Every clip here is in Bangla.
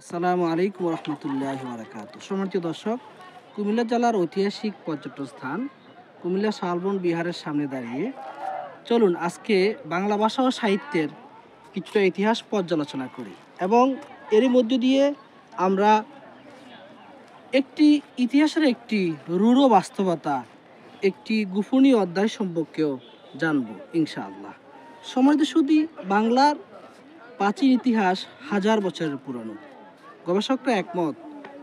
আসসালামু আলাইকুম রহমতুল্লাহি বারাকাতুহু। সম্মানিত দর্শক, কুমিল্লা জেলার ঐতিহাসিক পর্যটন স্থান কুমিল্লা শালবন বিহারের সামনে দাঁড়িয়ে চলুন আজকে বাংলা ভাষা ও সাহিত্যের কিছুটা ইতিহাস পর্যালোচনা করি এবং এরই মধ্য দিয়ে আমরা ইতিহাসের একটি রূঢ় বাস্তবতা, একটি গোপনীয় অধ্যায় সম্পর্কেও জানব ইনশাআল্লাহ। সম্মানিত সুধী, বাংলার প্রাচীন ইতিহাস হাজার বছরের পুরনো। গবেষকরা একমত,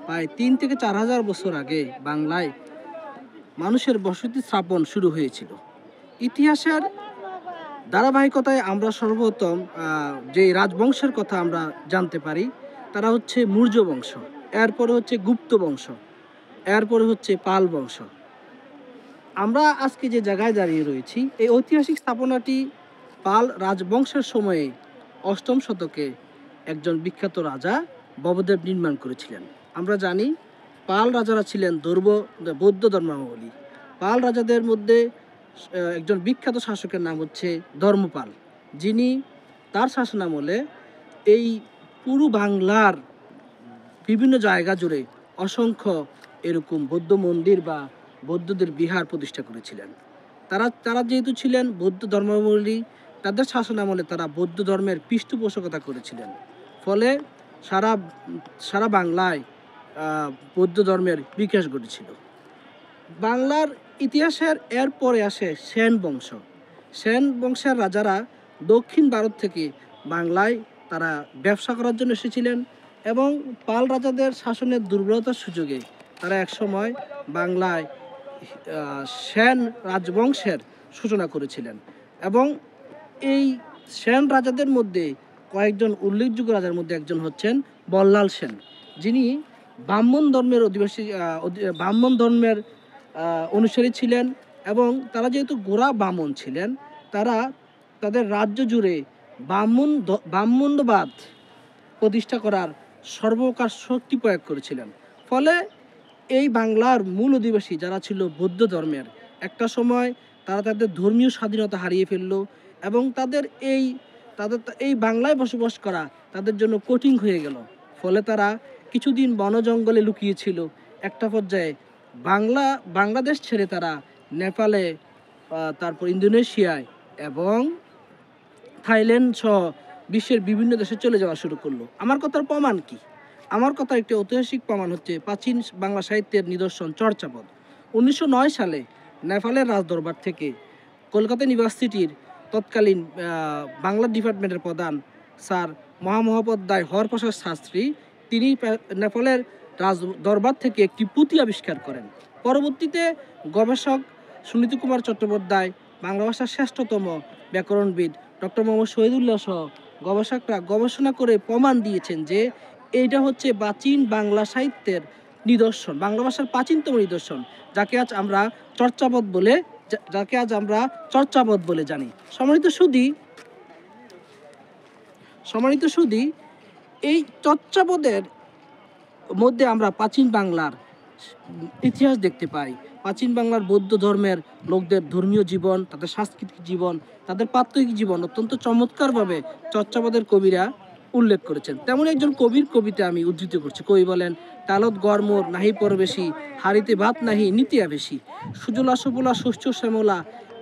প্রায় 3 থেকে 4 হাজার বছর আগে বাংলায় মানুষের বসতি স্থাপন শুরু হয়েছিল। ইতিহাসের ধারাবাহিকতায় আমরা সর্বপ্রথম যে রাজবংশের কথা আমরা জানতে পারি, তারা হচ্ছে মৌর্য বংশ, এরপরে হচ্ছে গুপ্ত বংশ, এরপরে হচ্ছে পাল বংশ। আমরা আজকে যে জায়গায় দাঁড়িয়ে রয়েছি, এই ঐতিহাসিক স্থাপনাটি পাল রাজবংশের সময়ে 8ম শতকে একজন বিখ্যাত রাজা ভবদেব নির্মাণ করেছিলেন। আমরা জানি পাল রাজারা ছিলেন বৌদ্ধ ধর্মাবলম্বী। পাল রাজাদের মধ্যে একজন বিখ্যাত শাসকের নাম হচ্ছে ধর্মপাল, যিনি তার শাসনামলে এই পুরো বাংলার বিভিন্ন জায়গা জুড়ে অসংখ্য এরকম বৌদ্ধ মন্দির বা বৌদ্ধদের বিহার প্রতিষ্ঠা করেছিলেন। তারা যেহেতু ছিলেন বৌদ্ধ ধর্মাবলম্বী, তাদের শাসনামলে তারা বৌদ্ধ ধর্মের পৃষ্ঠপোষকতা করেছিলেন। ফলে সারা বাংলায় বৌদ্ধ ধর্মের বিকাশ ঘটেছিল। বাংলার ইতিহাসের এরপরে আসে সেন বংশ। সেন বংশের রাজারা দক্ষিণ ভারত থেকে বাংলায় তারা ব্যবসা করার জন্য এসেছিলেন এবং পাল রাজাদের শাসনের দুর্বলতার সুযোগে তারা একসময় বাংলায় সেন রাজবংশের সূচনা করেছিলেন। এবং এই সেন রাজাদের মধ্যে কয়েকজন উল্লেখযোগ্য রাজার মধ্যে একজন হচ্ছেন বল্লাল সেন, যিনি ব্রাহ্মণ ধর্মের অনুসারী ছিলেন এবং তারা যেহেতু গোড়া ব্রাহ্মণ ছিলেন, তারা তাদের রাজ্য জুড়ে ব্রাহ্মণ্যবাদ প্রতিষ্ঠা করার সর্বপ্রকার শক্তি প্রয়োগ করেছিলেন। ফলে এই বাংলার মূল অধিবাসী যারা ছিল বৌদ্ধ ধর্মের, একটা সময় তারা তাদের ধর্মীয় স্বাধীনতা হারিয়ে ফেলল এবং তাদের এই বাংলায় বসবাস করা তাদের জন্য কঠিন হয়ে গেল। ফলে তারা কিছুদিন বন জঙ্গলে লুকিয়েছিল। একটা পর্যায়ে বাংলাদেশ ছেড়ে তারা নেপালে, তারপর ইন্দোনেশিয়ায় এবং থাইল্যান্ড সহ বিশ্বের বিভিন্ন দেশে চলে যাওয়া শুরু করলো। আমার কথার প্রমাণ কি? আমার কথা একটি ঐতিহাসিক প্রমাণ হচ্ছে প্রাচীন বাংলা সাহিত্যের নিদর্শন চর্যাপদ। 1909 সালে নেপালের রাজদরবার থেকে কলকাতা ইউনিভার্সিটির তৎকালীন বাংলা ডিপার্টমেন্টের প্রধান স্যার মহামহোপাধ্যায় হরপ্রসাদ শাস্ত্রী, তিনি নেপালের রাজদরবার থেকে একটি পুঁথি আবিষ্কার করেন। পরবর্তীতে গবেষক সুনীতি কুমার চট্টোপাধ্যায়, বাংলা ভাষার শ্রেষ্ঠতম ব্যাকরণবিদ ডক্টর মোহাম্মদ শহীদুল্লাহ সহ গবেষকরা গবেষণা করে প্রমাণ দিয়েছেন যে এইটা হচ্ছে প্রাচীন বাংলা সাহিত্যের নিদর্শন, বাংলা ভাষার প্রাচীনতম নিদর্শন, যাকে আজ আমরা চর্যাপদ বলে জানি। সম্মানিত সুধী, এই চর্যাপদের মধ্যে আমরা প্রাচীন বাংলার ইতিহাস দেখতে পাই। প্রাচীন বাংলার বৌদ্ধ ধর্মের লোকদের ধর্মীয় জীবন, তাদের সাংস্কৃতিক জীবন, তাদের প্রাত্যহিক জীবন অত্যন্ত চমৎকারভাবে চর্যাপদের কবিরা উল্লেখ করেছেন। তেমন একজন কবির কবিতা আমি উদ্ধৃত করছি। কবি বলেন, তালত গরমোর নাহি পরবেশি, হাড়িতে ভাত নাহি নিতিয়া বেশি, সুজলা সুফলা শস্য শ্যামলা,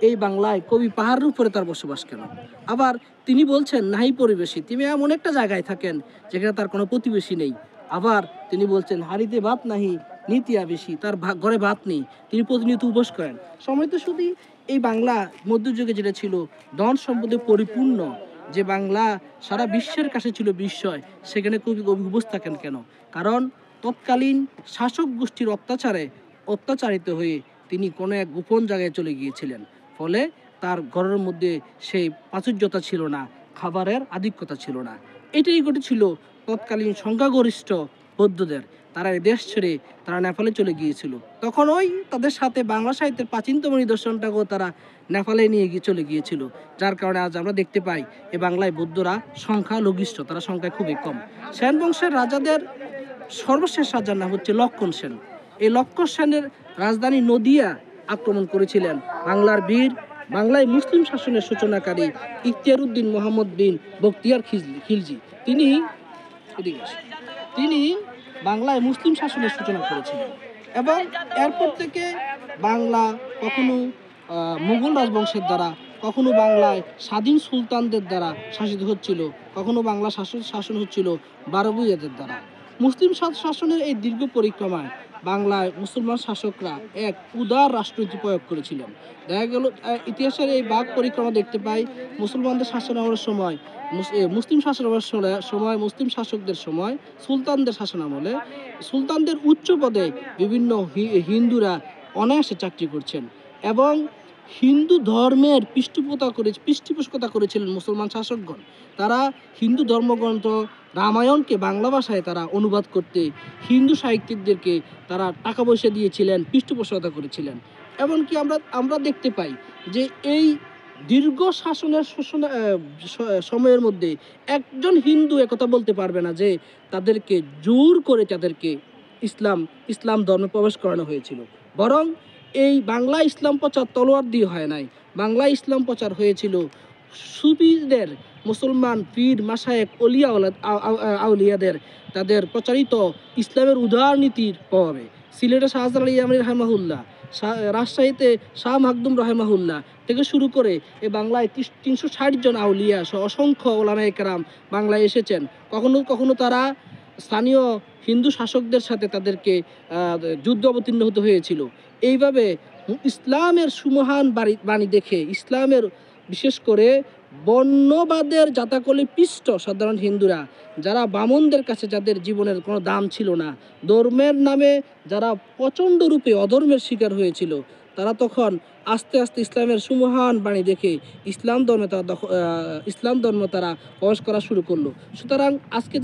এই বাংলায় কবি পাহাড়ের উপরে তার বসবাস কেন? আবার তিনি বলছেন নাহি পরিবেশী, তিনি এমন একটা জায়গায় থাকেন যেখানে তার কোনো প্রতিবেশী নেই। আবার তিনি বলছেন হাড়িতে ভাত নাহি নিতিয়া বেশি, তার ঘরে ভাত নেই, তিনি প্রতিনিয়ত উপবাস করেন। সময় তো শুধু এই বাংলা মধ্যযুগে যেটা ছিল ধন সম্পদে পরিপূর্ণ, যে বাংলা সারা বিশ্বের কাছে ছিল বিস্ময়, সেখানে কবি উপস্থিত থাকেন কেন? কারণ তৎকালীন শাসক গোষ্ঠীর অত্যাচারিত হয়ে তিনি কোনো এক গোপন জায়গায় চলে গিয়েছিলেন। ফলে তার ঘরের মধ্যে সেই প্রাচুর্যতা ছিল না, খাবারের আধিক্যতা ছিল না। এটাই ঘটেছিল তৎকালীন সংখ্যাগরিষ্ঠ বৌদ্ধদের। তারা এই দেশ ছেড়ে তারা নেপালে চলে গিয়েছিল। তখন তাদের সাথে বাংলা সাহিত্যের প্রাচীনতম নিদর্শনটাকেও তারা নেপালে নিয়ে চলে গিয়েছিল, যার কারণে আজ আমরা দেখতে পাই এই বাংলায় বৌদ্ধরা সংখ্যালঘিষ্ঠ, তারা সংখ্যায় খুবই কম। সেন বংশের রাজাদের সর্বশেষ রাজার নাম হচ্ছে লক্ষণ সেন। এই লক্ষণ সেনের রাজধানী নদিয়া আক্রমণ করেছিলেন বাংলার বীর, বাংলায় মুসলিম শাসনের সূচনাকারী ইখতিয়ার উদ্দিন মোহাম্মদ বিন বখতিয়ার খিলজি। তিনি তিনি বাংলায় মুসলিম শাসনের সূচনা করেছিলেন এবং এরপর থেকে বাংলা কখনো মুঘল রাজবংশের দ্বারা, কখনো বাংলায় স্বাধীন সুলতানদের দ্বারা শাসিত হচ্ছিল, কখনো বাংলা শাসন হচ্ছিল বারবুইয়াদের দ্বারা। মুসলিম শাসনের এই দীর্ঘ পরিক্রমায় বাংলায় মুসলমান শাসকরা এক উদার রাষ্ট্রনীতি প্রয়োগ করেছিলেন। দেখা গেল ইতিহাসের এই বাঘ পরিক্রমা দেখতে পাই মুসলমানদের শাসনামলের সময়, মুসলিম শাসনামলের সময়, মুসলিম শাসকদের সময়, সুলতানদের শাসনামলে সুলতানদের উচ্চ পদে বিভিন্ন হিন্দুরা অনায়াসে চাকরি করছেন এবং হিন্দু ধর্মের পৃষ্ঠপোষকতা করেছিলেন মুসলমান শাসকগণ। তারা হিন্দু ধর্মগ্রন্থ রামায়ণকে বাংলা ভাষায় তারা অনুবাদ করতে হিন্দু সাহিত্যিকদেরকে তারা টাকা পয়সা দিয়েছিলেন, পৃষ্ঠপোষকতা করেছিলেন। এমনকি আমরা দেখতে পাই যে এই দীর্ঘ শাসনের সময়ের মধ্যে একজন হিন্দু একথা বলতে পারবে না যে তাদেরকে জোর করে তাদেরকে ইসলাম ধর্মে প্রবেশ করানো হয়েছিল। বরং এই বাংলা ইসলাম প্রচার তলোয়ার দিয়ে হয় নাই, বাংলা ইসলাম প্রচার হয়েছিল সুফিদের, মুসলমান পীর মাশায়েখ অলিয়া আউলিয়াদের তাদের প্রচারিত ইসলামের উদার নীতির প্রভাবে। সিলেটে শাহজালাল ইয়ামানী রাহেমাহুল্লাহ, রাজশাহীতে শাহ মাকদুম রাহেমাহুল্লাহ থেকে শুরু করে এই বাংলায় 360 জন আউলিয়া সহ অসংখ্য ওলামায়ে কেরাম বাংলায় এসেছেন। কখনো কখনো তারা স্থানীয় হিন্দু শাসকদের সাথে তাদেরকে যুদ্ধ অবতীর্ণ হতে হয়েছিল। এইভাবে ইসলামের সুমহান বাণী দেখে, ইসলামের বিশেষ করে বর্ণবাদের জাতাকলে পিষ্ট সাধারণ হিন্দুরা, যারা বামনদের কাছে যাদের জীবনের কোনো দাম ছিল না, ধর্মের নামে যারা প্রচণ্ড রূপে অধর্মের শিকার হয়েছিল, তারা তখন আস্তে আস্তে ইসলামের সুমহান বাণী দেখে ইসলাম ধর্ম তারা প্রবেশ করা শুরু করলো। সুতরাং আজকে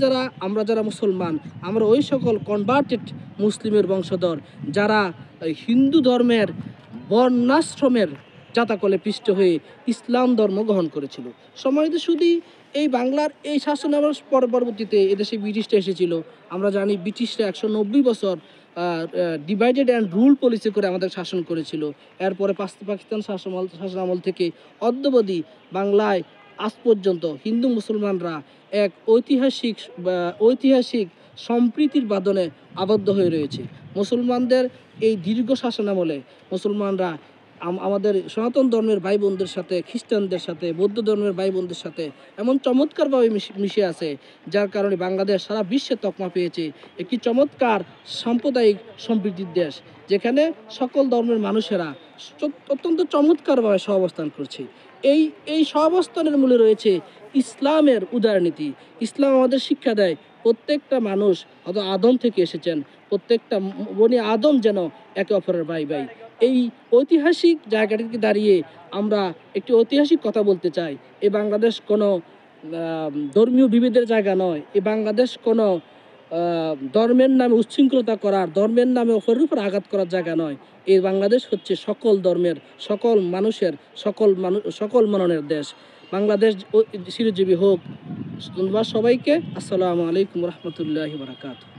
আমরা যারা মুসলমান, আমরা ওই সকল কনভার্টেড মুসলিমের বংশধর যারা হিন্দু ধর্মের বর্ণাশ্রমের জাতাকলে পিষ্ট হয়ে ইসলাম ধর্ম গ্রহণ করেছিল। সম্মানিত সুধী, এই বাংলার এই শাসনামল পরবর্তীতে এদেশে ব্রিটিশরা এসেছিল। আমরা জানি ব্রিটিশরা 190 বছর ডিভাইডেড অ্যান্ড রুল পলিসি করে আমাদের শাসন করেছিল। এরপরে পাকিস্তান শাসনামল থেকে অদ্যাবধি বাংলায় আজ পর্যন্ত হিন্দু মুসলমানরা এক ঐতিহাসিক সম্প্রীতির বাঁধনে আবদ্ধ হয়ে রয়েছে। মুসলমানদের এই দীর্ঘ শাসনামলে মুসলমানরা আমাদের সনাতন ধর্মের ভাই বোনদের সাথে, খ্রিস্টানদের সাথে, বৌদ্ধ ধর্মের ভাই বোনদের সাথে এমন চমৎকারভাবে মিশে আছে, যার কারণে বাংলাদেশ সারা বিশ্বে তকমা পেয়েছে একটি চমৎকার সাম্প্রদায়িক সম্প্রীতির দেশ, যেখানে সকল ধর্মের মানুষেরা অত্যন্ত চমৎকারভাবে সহাবস্থান করছে। এই সহাবস্থানের মূলে রয়েছে ইসলামের উদারনীতি। ইসলাম আমাদের শিক্ষা দেয় প্রত্যেকটা মানুষ আদম থেকে এসেছেন, প্রত্যেকটা বনি আদম যেন একে অপরের ভাই ভাই। এই ঐতিহাসিক জায়গাটিকে দাঁড়িয়ে আমরা একটি ঐতিহাসিক কথা বলতে চাই। এই বাংলাদেশ কোনো ধর্মীয় বিভেদের জায়গা নয়, এই বাংলাদেশ কোনো ধর্মের নামে উচ্ছৃঙ্খলতা করার, ধর্মের নামে অপরের উপর আঘাত করার জায়গা নয়। এই বাংলাদেশ হচ্ছে সকল ধর্মের, সকল মানুষের, সকল মননের দেশ। বাংলাদেশ চিরজীবী হোক। ধন্যবাদ সবাইকে। আসসালামু আলাইকুম রহমতুল্লাহি ওয়া বারাকাতুহু।